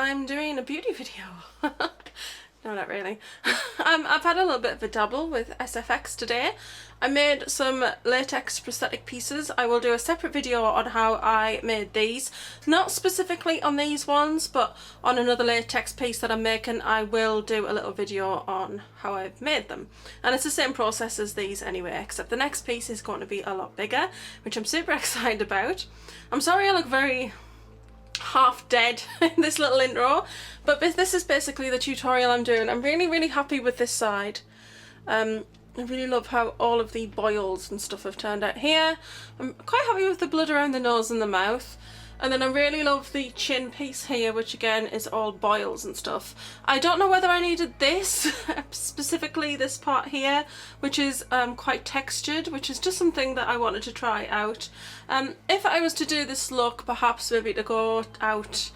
I'm doing a beauty video. No, not really. I've had a little bit of a dabble with SFX today. I made some latex prosthetic pieces. I will do a separate video on how I made these. Not specifically on these ones, but on another latex piece that I'm making, I will do a little video on how I've made them. And it's the same process as these anyway, except the next piece is going to be a lot bigger, which I'm super excited about. I'm sorry I look very half dead in this little intro, but this is basically the tutorial I'm doing. I'm really happy with this side. I really love how all of the boils and stuff have turned out here. I'm quite happy with the blood around the nose and the mouth. And then I really love the chin piece here, which again is all boils and stuff. I don't know whether I needed this, specifically this part here, which is quite textured, which is just something that I wanted to try out. If I was to do this look, perhaps maybe to go out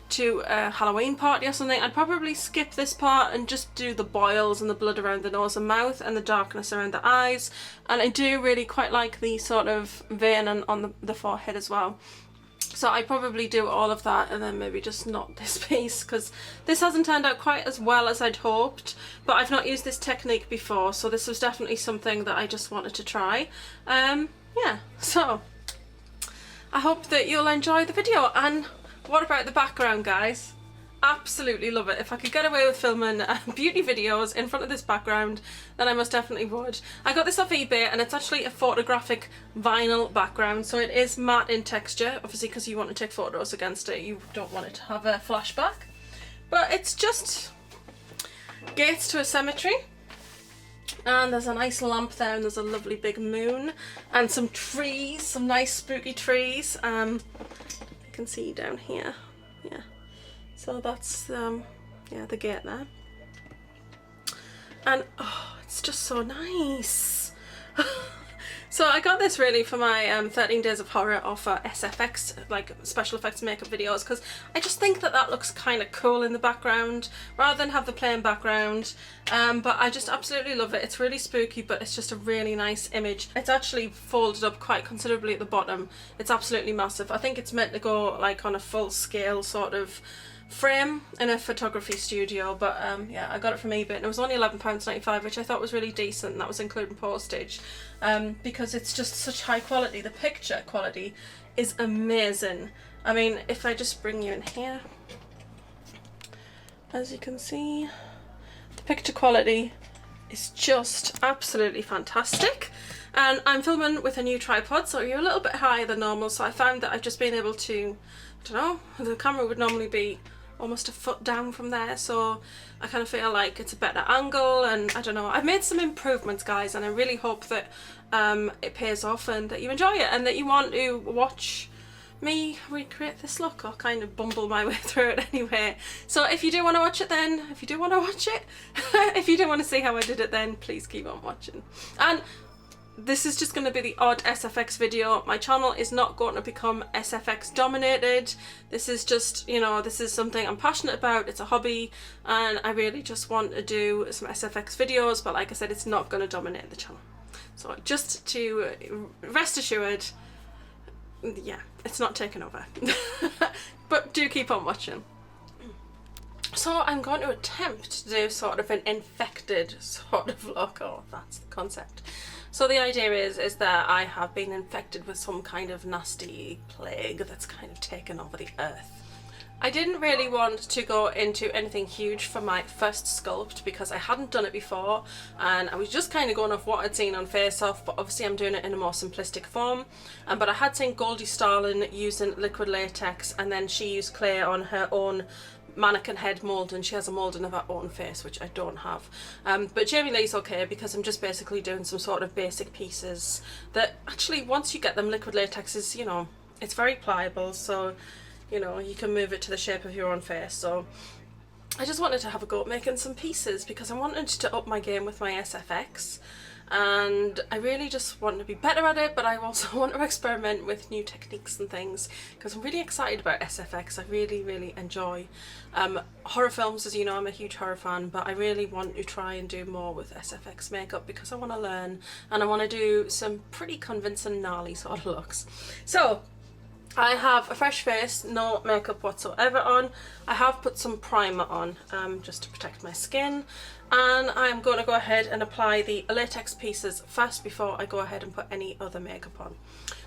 to a Halloween party or something, I'd probably skip this part and just do the boils and the blood around the nose and mouth and the darkness around the eyes. And I do really quite like the sort of vein on the forehead as well. So I'd probably do all of that and then maybe just not this piece, because this hasn't turned out quite as well as I'd hoped, but I've not used this technique before, so this was definitely something that I just wanted to try. Yeah, so I hope that you'll enjoy the video. And what about the background, guys? Absolutely love it. If I could get away with filming beauty videos in front of this background, then I most definitely would. I got this off eBay and it's actually a photographic vinyl background, so it is matte in texture, obviously because you want to take photos against it, you don't want it to have a flashback. But it's just gates to a cemetery, and there's a nice lamp there, and there's a lovely big moon and some trees, some nice spooky trees. You can see down here, yeah. So that's yeah, the gate there. And oh, it's just so nice. So I got this really for my 13 Days of Horror offer SFX, like special effects makeup videos, because I just think that that looks kind of cool in the background rather than have the plain background. But I just absolutely love it. It's really spooky, but it's just a really nice image. It's actually folded up quite considerably at the bottom. It's absolutely massive. I think it's meant to go like on a full scale sort of frame in a photography studio, but yeah, I got it from eBay and it was only £11.95, which I thought was really decent, and that was including postage, because it's just such high quality. The picture quality is amazing. I mean, if I just bring you in here, as you can see, the picture quality is just absolutely fantastic. And I'm filming with a new tripod, so you're a little bit higher than normal, so I found that I've just been able to, I don't know, the camera would normally be almost a foot down from there, so I kind of feel like it's a better angle, and I don't know, I've made some improvements, guys, and I really hope that it pays off and that you enjoy it and that you want to watch me recreate this look or kind of bumble my way through it anyway. So if you do want to watch it, then if you do want to watch it if you do want to see how I did it, then please keep on watching. And this is just going to be the odd SFX video. My channel is not going to become SFX dominated. This is just, you know, this is something I'm passionate about. It's a hobby and I really just want to do some SFX videos, but like I said, it's not going to dominate the channel. So just to rest assured, yeah, it's not taken over. But do keep on watching. So I'm going to attempt to do sort of an infected sort of look. Oh, that's the concept. So the idea is that I have been infected with some kind of nasty plague that's kind of taken over the earth. I didn't really want to go into anything huge for my first sculpt because I hadn't done it before, and I was just kind of going off what I'd seen on Face Off, but obviously I'm doing it in a more simplistic form. But I had seen Goldie Starlin using liquid latex, and then she used clay on her own mannequin head mould, and she has a moulding of her own face, which I don't have. But Jamie Lee's okay because I'm just basically doing some sort of basic pieces that actually, once you get them, liquid latex is, you know, it's very pliable, so you know, you can move it to the shape of your own face. So I just wanted to have a go at making some pieces because I wanted to up my game with my SFX, and I really just want to be better at it, but I also want to experiment with new techniques and things because I'm really excited about SFX. I really enjoy horror films. As you know, I'm a huge horror fan, but I really want to try and do more with SFX makeup because I want to learn and I want to do some pretty convincing gnarly sort of looks. So I have a fresh face, no makeup whatsoever on. I have put some primer on just to protect my skin, and I'm going to go ahead and apply the latex pieces first before I go ahead and put any other makeup on.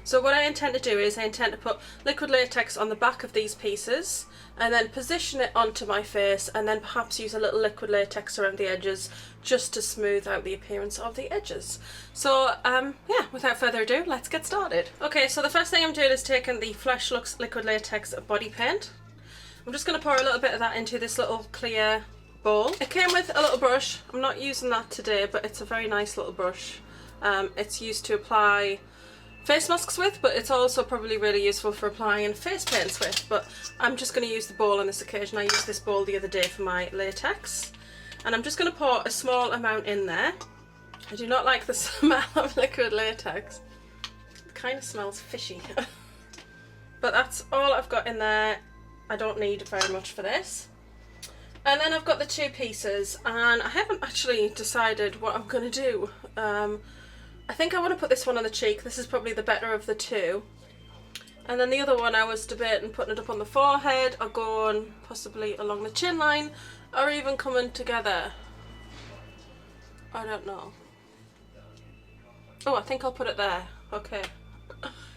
So what I intend to do is I intend to put liquid latex on the back of these pieces and then position it onto my face, and then perhaps use a little liquid latex around the edges just to smooth out the appearance of the edges. So yeah, without further ado, let's get started. Okay, so the first thing I'm doing is taking the Fresh Looks liquid latex body paint. I'm just going to pour a little bit of that into this little clear bowl. It came with a little brush. I'm not using that today, but it's a very nice little brush. It's used to apply face masks with, but it's also probably really useful for applying face paints with, but I'm just going to use the bowl on this occasion. I used this bowl the other day for my latex, and I'm just going to pour a small amount in there. I do not like the smell of liquid latex. It kind of smells fishy. But that's all I've got in there. I don't need very much for this. And then I've got the two pieces, and I haven't actually decided what I'm going to do. I think I want to put this one on the cheek. This is probably the better of the two. And then the other one I was debating putting it up on the forehead, or going possibly along the chin line, or even coming together. I don't know. Oh, I think I'll put it there. Okay.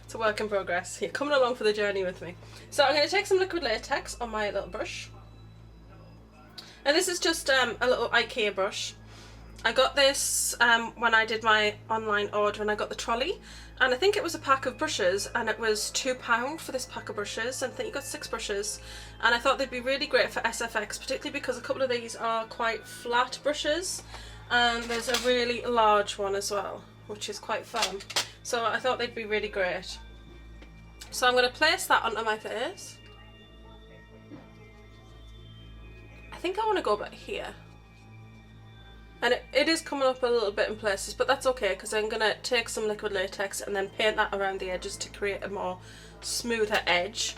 It's a work in progress. You're coming along for the journey with me. So I'm going to take some liquid latex on my little brush. And this is just a little IKEA brush. I got this when I did my online order, and I got the trolley, and I think it was a pack of brushes, and it was £2 for this pack of brushes, and I think you got 6 brushes, and I thought they'd be really great for SFX, particularly because a couple of these are quite flat brushes, and there's a really large one as well, which is quite fun, so I thought they'd be really great. So I'm going to place that onto my face. I think I want to go about here. And it is coming up a little bit in places, but that's okay, because I'm going to take some liquid latex and then paint that around the edges to create a more smoother edge.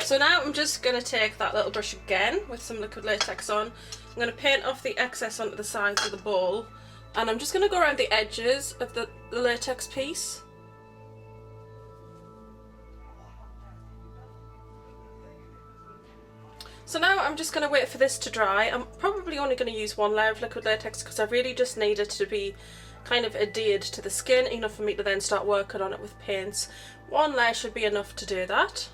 So now I'm just going to take that little brush again with some liquid latex on. I'm going to paint off the excess onto the sides of the bowl, and I'm just going to go around the edges of the latex piece. So now I'm just going to wait for this to dry. I'm probably only going to use one layer of liquid latex because I really just need it to be kind of adhered to the skin, enough for me to then start working on it with paints. One layer should be enough to do that.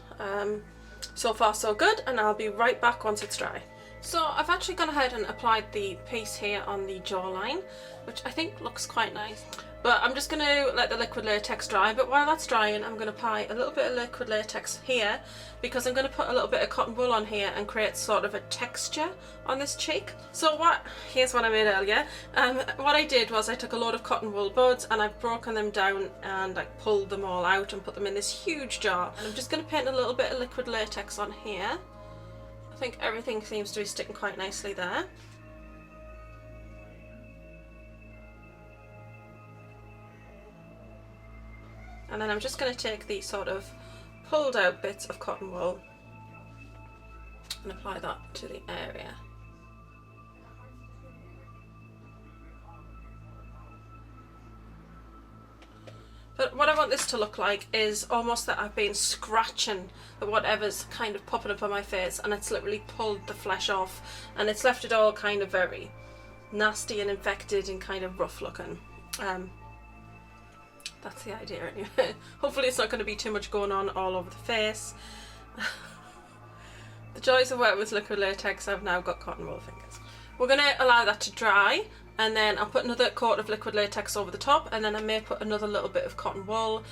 So far so good, and I'll be right back once it's dry. So I've actually gone ahead and applied the piece here on the jawline, which I think looks quite nice. But I'm just going to let the liquid latex dry, but while that's drying I'm going to apply a little bit of liquid latex here, because I'm going to put a little bit of cotton wool on here and create sort of a texture on this cheek. So here's what I made earlier. What I did was I took a load of cotton wool buds and I've broken them down and I pulled them all out and put them in this huge jar. And I'm just going to paint a little bit of liquid latex on here. I think everything seems to be sticking quite nicely there. And then I'm just going to take these sort of pulled out bits of cotton wool and apply that to the area. But what I want this to look like is almost that I've been scratching the whatever's kind of popping up on my face, and it's literally pulled the flesh off, and it's left it all kind of very nasty and infected and kind of rough looking. That's the idea anyway. Hopefully it's not going to be too much going on all over the face. The joys of working with liquid latex, I've now got cotton wool fingers. We're going to allow that to dry, and then I'll put another coat of liquid latex over the top, and then I may put another little bit of cotton wool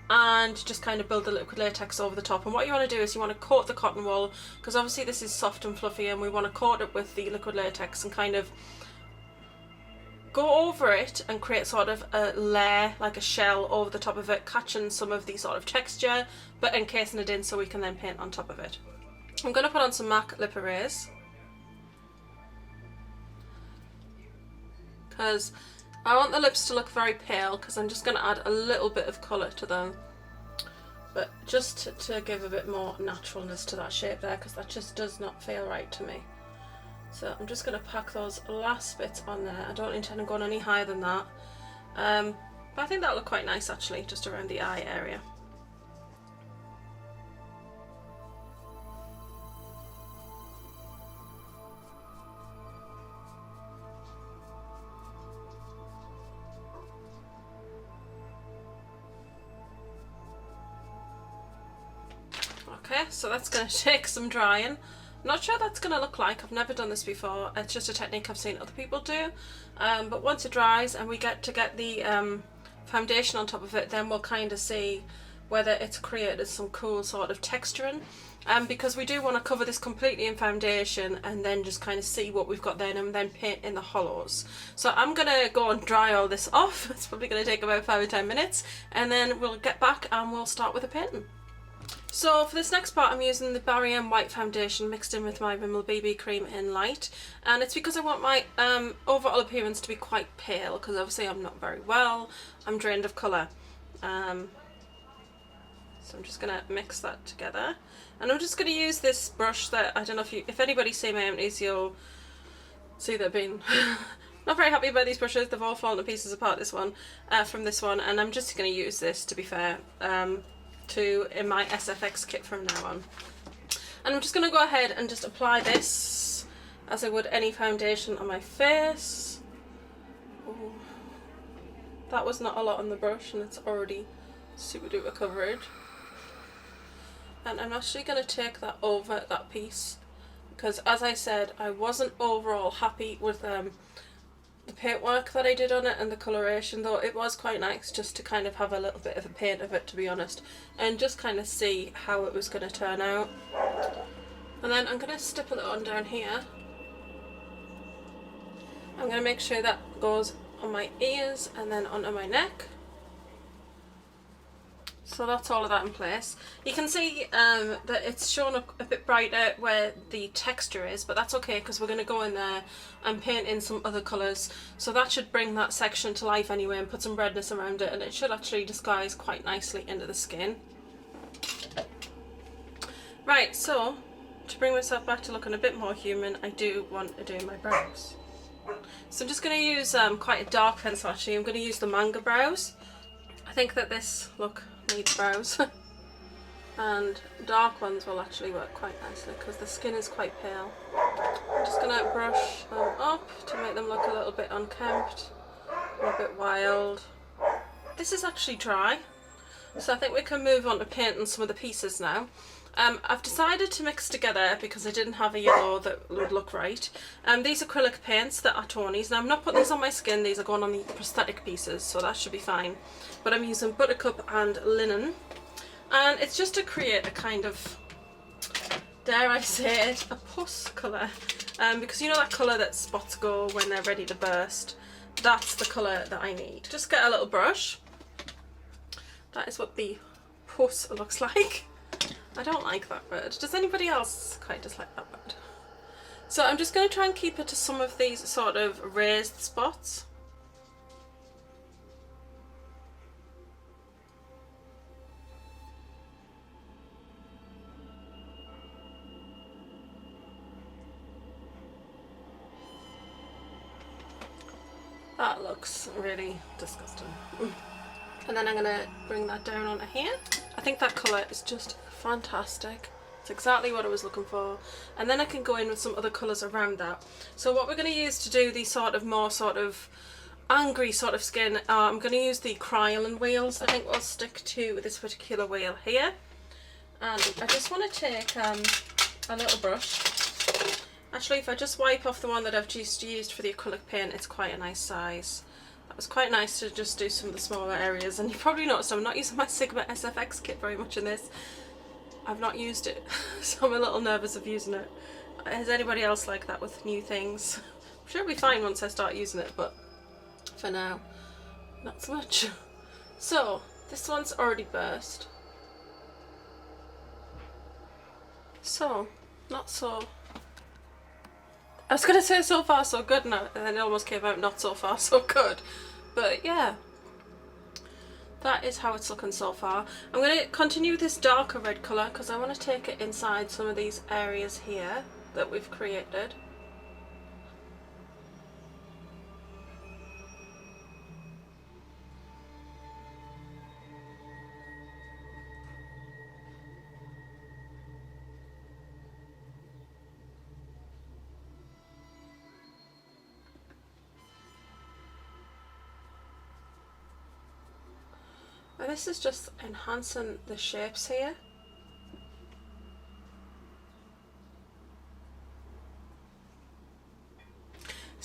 and just kind of build the liquid latex over the top. And what you want to do is you want to coat the cotton wool, because obviously this is soft and fluffy, and we want to coat it with the liquid latex and kind of go over it and create sort of a layer, like a shell over the top of it, catching some of the sort of texture but encasing it in so we can then paint on top of it. I'm going to put on some MAC lip erase because I want the lips to look very pale, because I'm just going to add a little bit of colour to them, but just to give a bit more naturalness to that shape there, because that just does not feel right to me. So I'm just going to pack those last bits on there. I don't intend on going any higher than that. But I think that'll look quite nice actually, just around the eye area. Okay, so that's going to take some drying. I'm not sure that's going to look like. I've never done this before. It's just a technique I've seen other people do. But once it dries and we get the foundation on top of it, then we'll kind of see whether it's created some cool sort of texturing. Because we do want to cover this completely in foundation and then just kind of see what we've got there and then paint in the hollows. So I'm going to go and dry all this off. It's probably going to take about 5 or 10 minutes, and then we'll get back and we'll start with the painting. So for this next part I'm using the Barry M white foundation mixed in with my Rimmel BB cream in light, and it's because I want my overall appearance to be quite pale, because obviously I'm not very well, I'm drained of colour. So I'm just going to mix that together, and I'm just going to use this brush that, I don't know if anybody's seen my empties, you'll see they've been not very happy about these brushes. They've all fallen to pieces apart from this one, and I'm just going to use this, to be fair, in my SFX kit from now on. And I'm just going to go ahead and just apply this as I would any foundation on my face. Ooh, that was not a lot on the brush and it's already super duper covered. And I'm actually going to take that over that piece, because as I said, I wasn't overall happy with the paintwork that I did on it and the coloration, though it was quite nice just to kind of have a little bit of a paint of it, to be honest, and just kind of see how it was going to turn out. And then I'm going to stipple it on down here. I'm going to make sure that goes on my ears and then onto my neck. So that's all of that in place. You can see that it's shown a bit brighter where the texture is, but that's okay because we're going to go in there and paint in some other colours. So that should bring that section to life anyway and put some redness around it, and it should actually disguise quite nicely into the skin. Right, so to bring myself back to looking a bit more human, I do want to do my brows. So I'm just going to use quite a dark pencil actually. I'm going to use the Manga Brows. I think that this look needs brows and dark ones will actually work quite nicely because the skin is quite pale. I'm just going to brush them up to make them look a little bit unkempt and a bit wild. This is actually dry, so I think we can move on to painting some of the pieces now. I've decided to mix together, because I didn't have a yellow that would look right, these acrylic paints that are Tony's. Now I'm not putting these on my skin, these are going on the prosthetic pieces, so that should be fine. But I'm using Buttercup and Linen, and it's just to create a kind of, dare I say it, a puss colour. Because you know that colour that spots go when they're ready to burst? That's the colour that I need. Just get a little brush. That is what the puss looks like. I don't like that word. Does anybody else quite dislike that word? So I'm just going to try and keep it to some of these sort of raised spots. That looks really disgusting. And then I'm going to bring that down onto here. I think that colour is just fantastic. It's exactly what I was looking for. And then I can go in with some other colours around that. So what we're going to use to do these sort of more sort of angry sort of skin, I'm going to use the Kryolan wheels. I think we'll stick to this particular wheel here. And I just want to take a little brush. Actually, if I just wipe off the one that I've just used for the acrylic paint, it's quite a nice size. That was quite nice to just do some of the smaller areas. And you probably noticed I'm not using my Sigma SFX kit very much in this. I've not used it, so I'm a little nervous of using it. Is anybody else like that with new things? I'm sure it'll be fine once I start using it, but for now, not so much. So, this one's already burst. So, not so... I was going to say so far so good now, and then it almost came out not so far so good. But yeah, that is how it's looking so far. I'm going to continue with this darker red colour because I want to take it inside some of these areas here that we've created. And this is just enhancing the shapes here.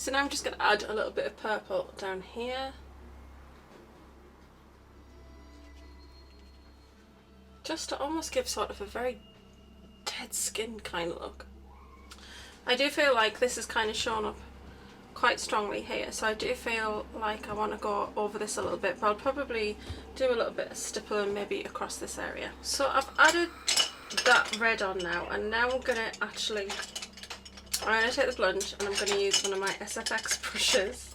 So now I'm just going to add a little bit of purple down here. Just to almost give sort of a very dead skin kind of look. I do feel like this is kind of shown up quite strongly here, so I do feel like I want to go over this a little bit, but I'll probably do a little bit of stippling maybe across this area. So I've added that red on now, and now I'm going to take the sponge and I'm going to use one of my SFX brushes.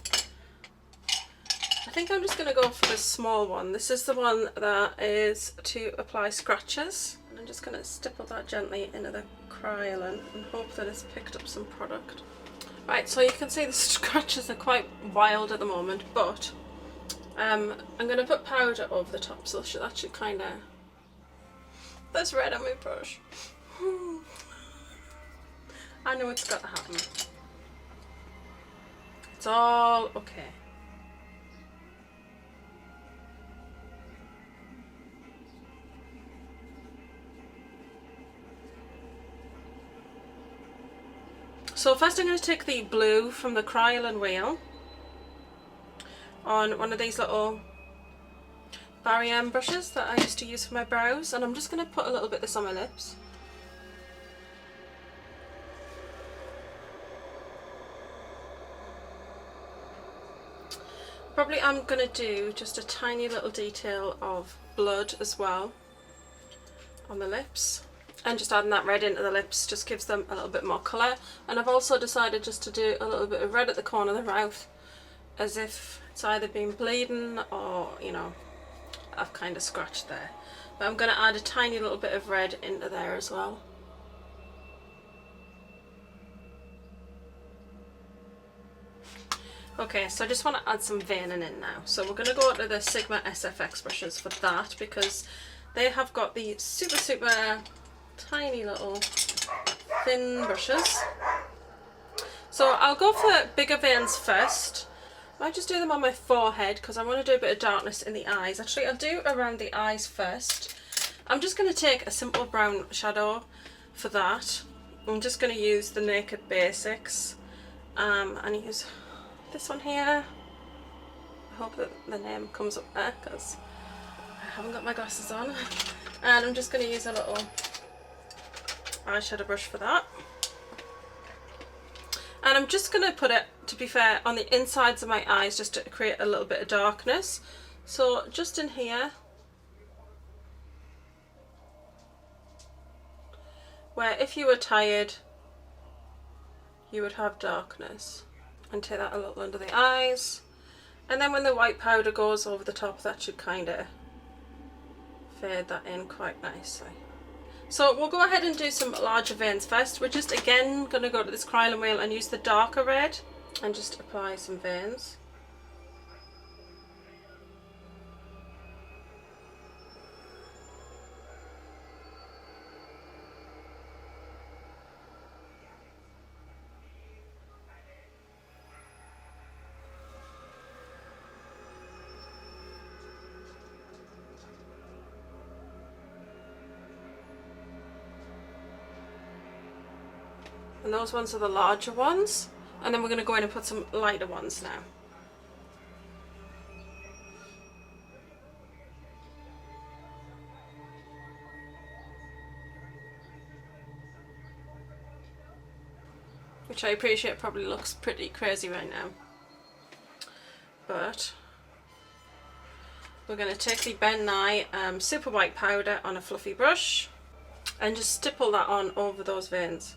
I think I'm just going to go for the small one. This is the one that is to apply scratches, and I'm just going to stipple that gently into the cryolan and hope that it's picked up some product. Right, so you can see the scratches are quite wild at the moment, but I'm going to put powder over the top, so that should kind of... There's red on my brush. I know it's got to happen. It's all okay. So first I'm going to take the blue from the cryolan wheel on one of these little Barry brushes that I used to use for my brows, and I'm just going to put a little bit of this on my lips. Probably I'm going to do just a tiny little detail of blood as well on the lips. And just adding that red into the lips just gives them a little bit more colour. And I've also decided just to do a little bit of red at the corner of the mouth, as if it's either been bleeding or, you know, I've kind of scratched there. But I'm going to add a tiny little bit of red into there as well. Okay, so I just want to add some veining in now. So we're going to go to the Sigma SFX brushes for that, because they have got the super tiny little thin brushes. So I'll go for bigger veins first. I might just do them on my forehead because I want to do a bit of darkness in the eyes. Actually, I'll do around the eyes first. I'm just going to take a simple brown shadow for that. I'm just going to use the Naked Basics and use this one here. I hope that the name comes up there because I haven't got my glasses on. And I'm just going to use a little eyeshadow brush for that. And I'm just going to put it, to be fair, on the insides of my eyes just to create a little bit of darkness. So just in here, where if you were tired, you would have darkness. And take that a little under the eyes. And then when the white powder goes over the top, that should kind of fade that in quite nicely. So we'll go ahead and do some larger veins first. We're just again going to go to this cryolan wheel and use the darker red and just apply some veins. And those ones are the larger ones. And then we're going to go in and put some lighter ones now. Which I appreciate probably looks pretty crazy right now. But we're going to take the Ben Nye super white powder on a fluffy brush and just stipple that on over those veins.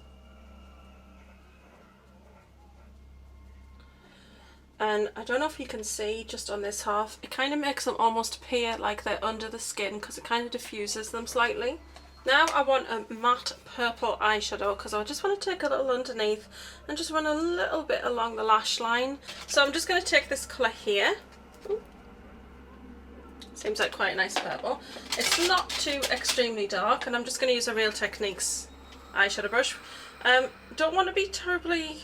And I don't know if you can see just on this half, it kind of makes them almost appear like they're under the skin because it kind of diffuses them slightly. Now I want a matte purple eyeshadow because I just want to take a little underneath and just run a little bit along the lash line. So I'm just going to take this colour here. Ooh. Seems like quite a nice purple. It's not too extremely dark, and I'm just going to use a Real Techniques eyeshadow brush. Don't want to be terribly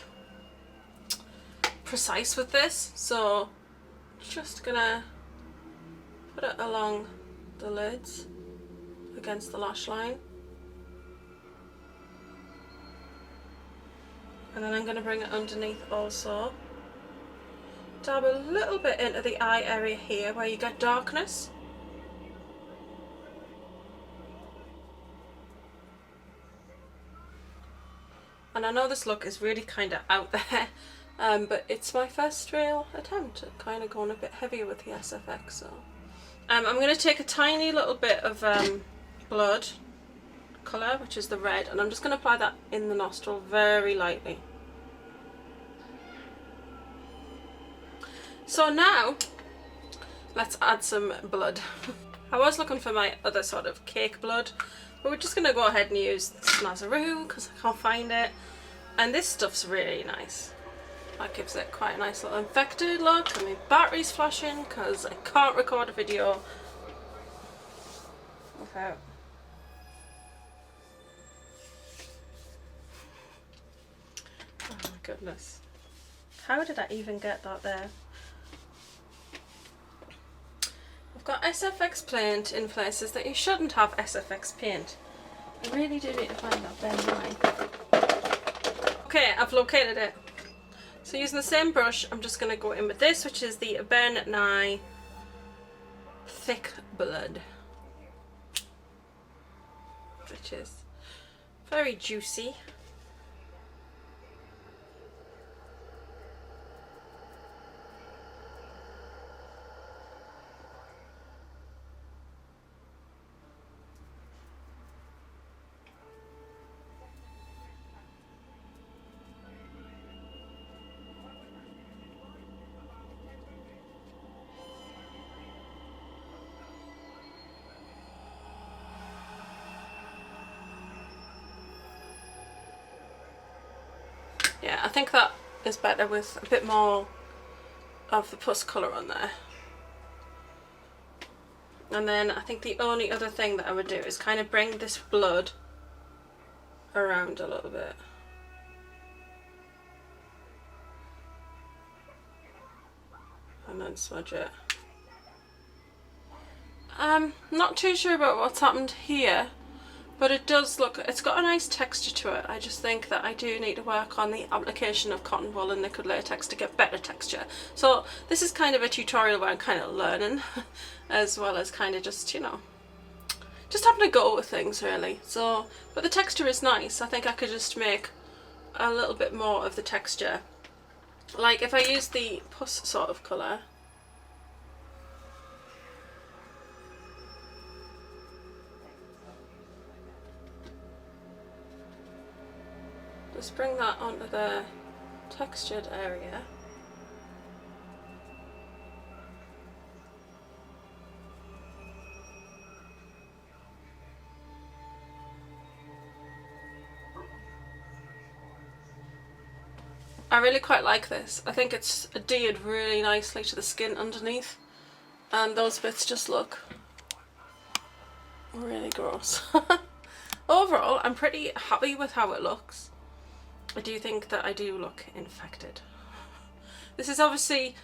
precise with this, so just gonna put it along the lids against the lash line, and then I'm going to bring it underneath also. dab a little bit into the eye area here where you get darkness. And I know this look is really kind of out there, but it's my first real attempt at kind of going a bit heavier with the SFX. So I'm going to take a tiny little bit of blood colour, which is the red, and I'm just going to apply that in the nostril very lightly. So now let's add some blood. I was looking for my other sort of cake blood, but we're just going to go ahead and use Snazaroo because I can't find it. And this stuff's really nice. That gives it quite a nice little infected look. And my battery's flashing because I can't record a video without. Oh my goodness. How did I even get that there? I've got SFX paint in places that you shouldn't have SFX paint. I really do need to find that Ben line. Okay, I've located it. So using the same brush, I'm just going to go in with this, which is the Ben Nye Thick Blood, which is very juicy. Yeah, I think that is better with a bit more of the pus colour on there. And then I think the only other thing that I would do is kind of bring this blood around a little bit. And then smudge it. I'm not too sure about what's happened here, but it does look, it's got a nice texture to it. I just think that I do need to work on the application of cotton wool and liquid latex to get better texture. So this is kind of a tutorial where I'm kind of learning as well as kind of just, you know, just having a go with things really. So, but the texture is nice. I think I could just make a little bit more of the texture. Like if I use the pus sort of colour, just bring that onto the textured area. I really quite like this. I think it's adhered really nicely to the skin underneath, and those bits just look really gross. Overall, I'm pretty happy with how it looks. I do think that I do look infected. This is obviously,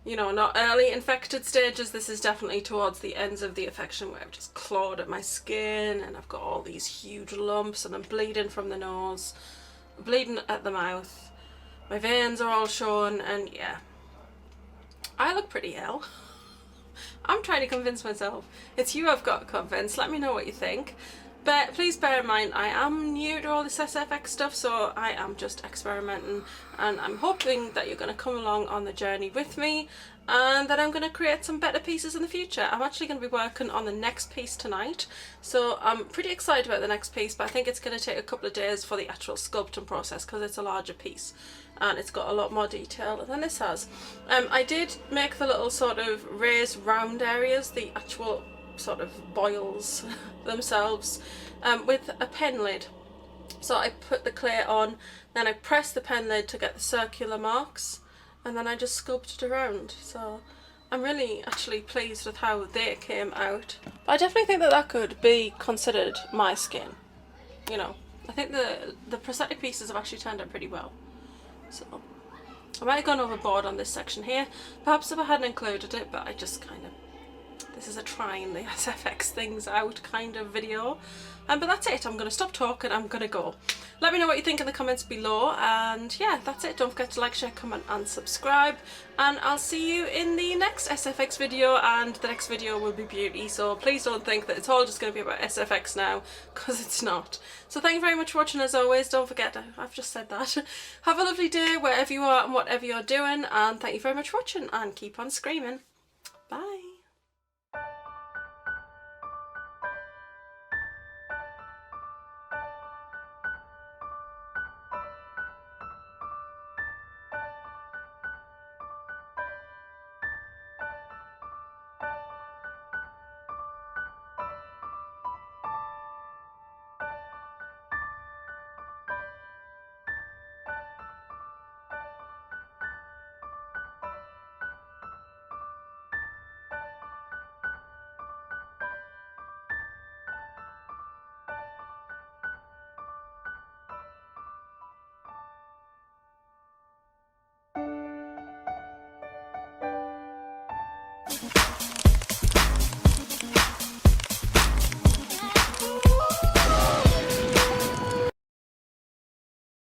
you know, not early infected stages. This is definitely towards the ends of the infection where I've just clawed at my skin and I've got all these huge lumps and I'm bleeding from the nose, bleeding at the mouth. My veins are all showing and yeah, I look pretty ill. I'm trying to convince myself. It's you I've got to convince. Let me know what you think. But please bear in mind, I am new to all this SFX stuff, so I am just experimenting, and I'm hoping that you're going to come along on the journey with me and that I'm going to create some better pieces in the future. I'm actually going to be working on the next piece tonight, so I'm pretty excited about the next piece, but I think it's going to take a couple of days for the actual sculpting process because it's a larger piece and it's got a lot more detail than this has. I did make the little sort of raised round areas, the actual sort of boils themselves, with a pen lid. So I put the clay on, then I pressed the pen lid to get the circular marks, and then I just sculpted around. So I'm really actually pleased with how they came out. But I definitely think that that could be considered my skin. You know, I think the prosthetic pieces have actually turned out pretty well. So I might have gone overboard on this section here, perhaps if I hadn't included it, but I just kind of This is a trying the SFX things out kind of video. But that's it. I'm going to stop talking. I'm going to go. Let me know what you think in the comments below. And yeah, that's it. Don't forget to like, share, comment and subscribe. And I'll see you in the next SFX video. And the next video will be beauty. So please don't think that it's all just going to be about SFX now, because it's not. So thank you very much for watching as always. Don't forget, I've just said that. Have a lovely day wherever you are and whatever you're doing. And thank you very much for watching and keep on screaming. Bye.